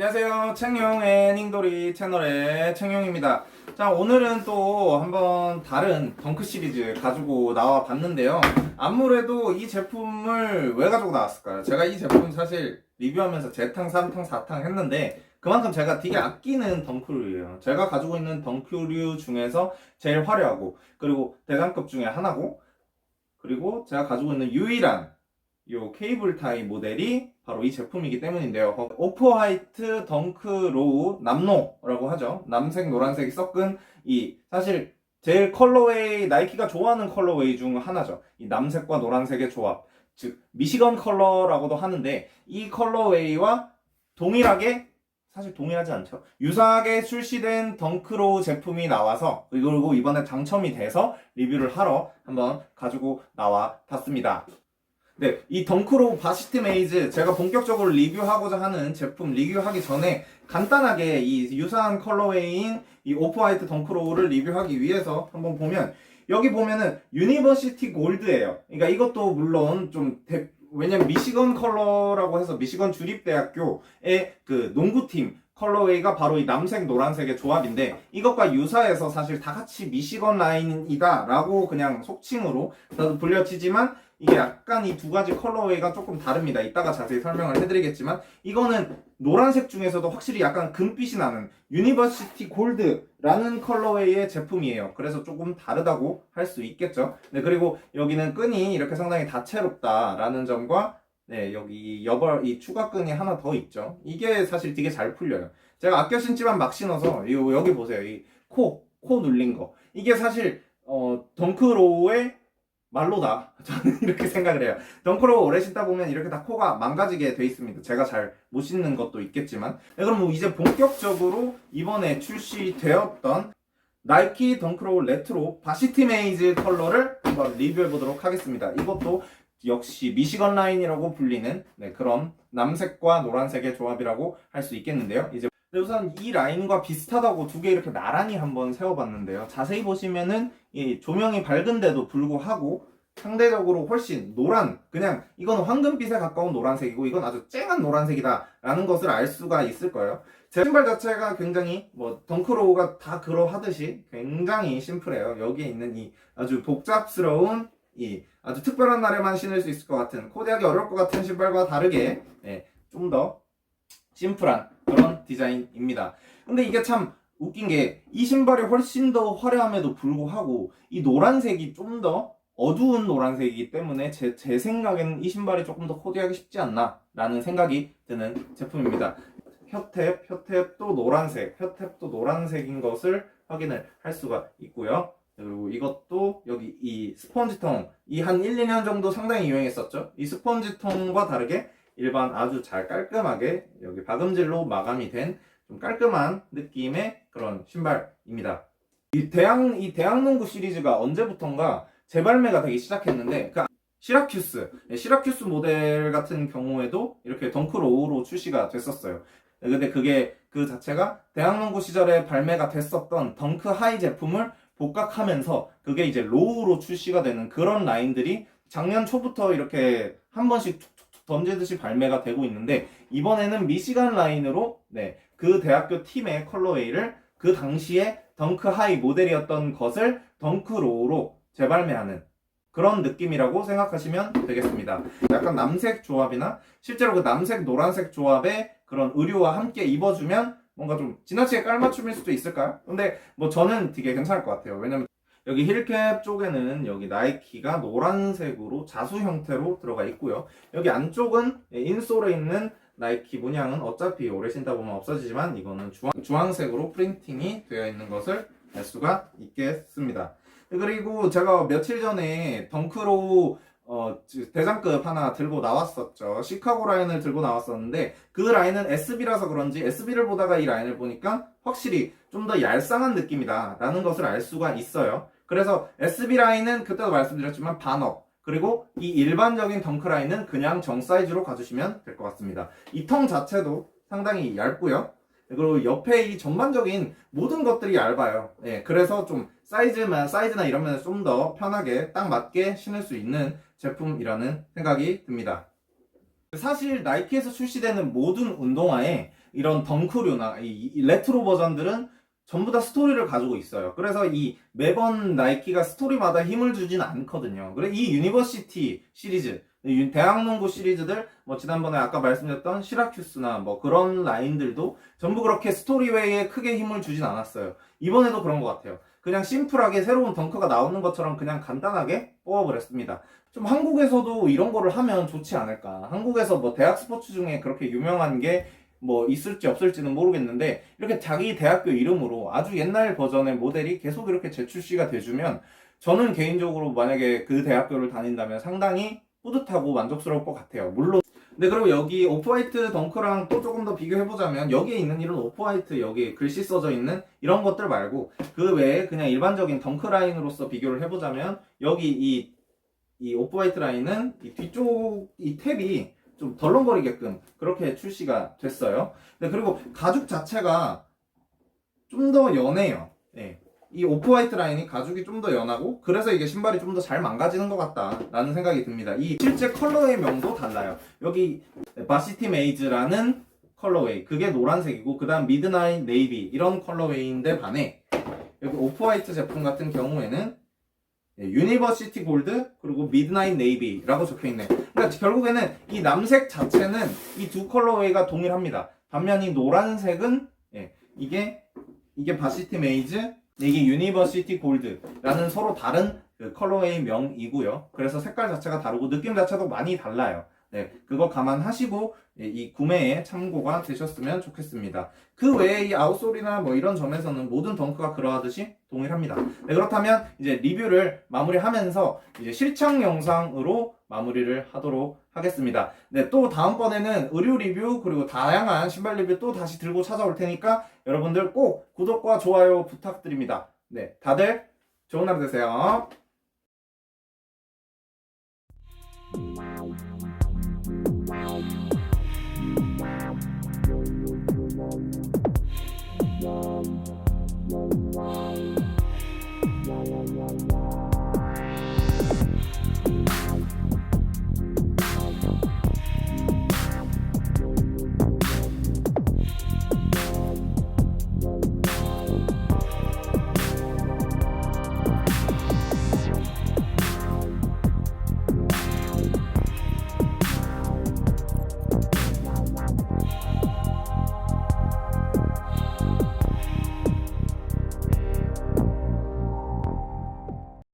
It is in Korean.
안녕하세요. 책용 애닝돌이 채널의 책용입니다. 자, 오늘은 또 한번 다른 덩크 시리즈 가지고 나와 봤는데요. 아무래도 이 제품을 왜 가지고 나왔을까요? 제가 이 제품 사실 리뷰하면서 재탕, 3탕, 4탕 했는데 그만큼 제가 되게 아끼는 덩크류예요. 제가 가지고 있는 덩크류 중에서 제일 화려하고 그리고 대장급 중에 하나고 그리고 제가 가지고 있는 유일한 요 케이블 타이 모델이 바로 이 제품이기 때문인데요. 오프화이트 덩크 로우 남노라고 하죠. 남색 노란색이 섞은 이 사실 제일 컬러웨이 나이키가 좋아하는 컬러웨이 중 하나죠. 이 남색과 노란색의 조합, 즉 미시건 컬러라고도 하는데 이 컬러웨이와 동일하게 사실 동일하지 않죠. 유사하게 출시된 덩크로우 제품이 나와서 그리고 이번에 당첨이 돼서 리뷰를 하러 한번 가지고 나와 봤습니다. 네, 이 덩크로우 바시트 메이즈 제가 본격적으로 리뷰하고자 하는 제품 리뷰하기 전에 간단하게 이 유사한 컬러웨이인 이 오프화이트 덩크로우를 리뷰하기 위해서 한번 보면 여기 보면은 유니버시티 골드예요. 그러니까 이것도 물론 왜냐면 미시건 컬러라고 해서 미시건 주립대학교의 그 농구팀 컬러웨이가 바로 이 남색 노란색의 조합인데 이것과 유사해서 사실 다 같이 미시건 라인이다 라고 그냥 속칭으로 다들 불려지지만 이게 약간 이 두 가지 컬러웨이가 조금 다릅니다. 이따가 자세히 설명을 해드리겠지만 이거는 노란색 중에서도 확실히 약간 금빛이 나는 유니버시티 골드라는 컬러웨이의 제품이에요. 그래서 조금 다르다고 할 수 있겠죠. 네, 그리고 여기는 끈이 이렇게 상당히 다채롭다라는 점과 네, 여기 이 추가 끈이 하나 더 있죠. 이게 사실 되게 잘 풀려요. 제가 아껴 신지만 막 신어서 여기 보세요. 이 코 눌린 거. 이게 사실 덩크로우의 말로다. 저는 이렇게 생각을 해요. 덩크로우 오래 신다 보면 이렇게 다 코가 망가지게 돼 있습니다. 제가 잘 못 신는 것도 있겠지만. 네, 그럼 이제 본격적으로 이번에 출시되었던 나이키 덩크로우 레트로 바시티 메이즈 컬러를 한번 리뷰해 보도록 하겠습니다. 이것도 역시 미시건 라인이라고 불리는 그런 남색과 노란색의 조합이라고 할 수 있겠는데요. 이제 우선 이 라인과 비슷하다고 두 개 이렇게 나란히 한번 세워봤는데요. 자세히 보시면은 이 조명이 밝은데도 불구하고 상대적으로 훨씬 그냥 이건 황금빛에 가까운 노란색이고 이건 아주 쨍한 노란색이다 라는 것을 알 수가 있을 거예요. 제 신발 자체가 굉장히 덩크로우가 다 그러하듯이 굉장히 심플해요. 여기에 있는 이 아주 복잡스러운 이 아주 특별한 날에만 신을 수 있을 것 같은 코디하기 어려울 것 같은 신발과 다르게 좀 더 심플한 그런 디자인입니다. 근데 이게 참 웃긴 게 이 신발이 훨씬 더 화려함에도 불구하고 이 노란색이 좀 더 어두운 노란색이기 때문에 제 생각에는 이 신발이 조금 더 코디하기 쉽지 않나 라는 생각이 드는 제품입니다. 혀탭도 노란색인 것을 확인을 할 수가 있고요. 그리고 이것도 여기 이 스펀지통 이 한 1, 2년 정도 상당히 유행했었죠. 이 스펀지통과 다르게 일반 아주 잘 깔끔하게 여기 박음질로 마감이 된 좀 깔끔한 느낌의 그런 신발입니다. 이 대학농구 시리즈가 언제부턴가 재발매가 되기 시작했는데 그 시라큐스 모델 같은 경우에도 이렇게 덩크로우로 출시가 됐었어요. 근데 그게 그 자체가 대학농구 시절에 발매가 됐었던 덩크 하이 제품을 복각하면서 그게 이제 로우로 출시가 되는 그런 라인들이 작년 초부터 이렇게 한 번씩 툭툭툭 던지듯이 발매가 되고 있는데 이번에는 미시간 라인으로 그 대학교 팀의 컬러웨이를 그 당시에 덩크 하이 모델이었던 것을 덩크 로우로 재발매하는 그런 느낌이라고 생각하시면 되겠습니다. 약간 남색 조합이나 실제로 그 남색 노란색 조합의 그런 의류와 함께 입어주면 뭔가 좀 지나치게 깔맞춤일 수도 있을까요? 근데 저는 되게 괜찮을 것 같아요. 왜냐면 여기 힐캡 쪽에는 여기 나이키가 노란색으로 자수 형태로 들어가 있고요. 여기 안쪽은 인솔에 있는 나이키 문양은 어차피 오래 신다 보면 없어지지만 이거는 주황색으로 프린팅이 되어 있는 것을 알 수가 있겠습니다. 그리고 제가 며칠 전에 덩크로우 대장급 하나 들고 나왔었죠. 시카고 라인을 들고 나왔었는데 그 라인은 SB라서 그런지 SB를 보다가 이 라인을 보니까 확실히 좀 더 얄쌍한 느낌이다 라는 것을 알 수가 있어요. 그래서 SB 라인은 그때도 말씀드렸지만 반업, 그리고 이 일반적인 덩크 라인은 그냥 정 사이즈로 가주시면 될 것 같습니다. 이 통 자체도 상당히 얇고요. 그리고 옆에 이 전반적인 모든 것들이 얇아요. 그래서 좀 사이즈나 이런 면에서 좀 더 편하게 딱 맞게 신을 수 있는 제품이라는 생각이 듭니다. 사실 나이키에서 출시되는 모든 운동화에 이런 덩크류나 이 레트로 버전들은 전부 다 스토리를 가지고 있어요. 그래서 이 매번 나이키가 스토리마다 힘을 주진 않거든요. 그래 이 유니버시티 시리즈, 대학농구 시리즈들, 뭐 지난번에 아까 말씀드렸던 시라큐스나 뭐 그런 라인들도 전부 그렇게 스토리 외에 크게 힘을 주진 않았어요. 이번에도 그런 것 같아요. 그냥 심플하게 새로운 덩크가 나오는 것처럼 그냥 간단하게 뽑아버렸습니다. 좀 한국에서도 이런 거를 하면 좋지 않을까. 한국에서 뭐 대학 스포츠 중에 그렇게 유명한 게 뭐 있을지 없을지는 모르겠는데 이렇게 자기 대학교 이름으로 아주 옛날 버전의 모델이 계속 이렇게 재출시가 돼주면 저는 개인적으로 만약에 그 대학교를 다닌다면 상당히 뿌듯하고 만족스러울 것 같아요. 물론 근데 그리고 여기 오프화이트 덩크랑 또 조금 더 비교해보자면 여기에 있는 이런 오프화이트 여기 글씨 써져 있는 이런 것들 말고 그 외에 그냥 일반적인 덩크 라인으로서 비교를 해보자면 여기 이 오프화이트 라인은 이 뒤쪽 이 탭이 좀 덜렁거리게끔 그렇게 출시가 됐어요. 네, 그리고 가죽 자체가 좀 더 연해요. 네. 이 오프화이트 라인이 가죽이 좀 더 연하고 그래서 이게 신발이 좀 더 잘 망가지는 것 같다라는 생각이 듭니다. 이 실제 컬러의 명도 달라요. 여기 바시티 메이즈라는 컬러웨이 그게 노란색이고 그 다음 미드나잇 네이비 이런 컬러웨이인데 반해 여기 오프화이트 제품 같은 경우에는 유니버시티 골드 그리고 미드나잇 네이비라고 적혀있네. 그러니까 결국에는 이 남색 자체는 이 두 컬러웨이가 동일합니다. 반면 이 노란색은 이게 바시티 메이즈 이게 유니버시티 골드라는 서로 다른 그 컬러웨이 명이고요. 그래서 색깔 자체가 다르고 느낌 자체도 많이 달라요. 네, 그거 감안하시고 이 구매에 참고가 되셨으면 좋겠습니다. 그 외에 이 아웃솔이나 뭐 이런 점에서는 모든 덩크가 그러하듯이 동일합니다. 네, 그렇다면 이제 리뷰를 마무리하면서 이제 실착 영상으로 마무리를 하도록 하겠습니다. 네, 또 다음번에는 의류 리뷰 그리고 다양한 신발 리뷰 또 다시 들고 찾아올 테니까 여러분들 꼭 구독과 좋아요 부탁드립니다. 네, 다들 좋은 하루 되세요.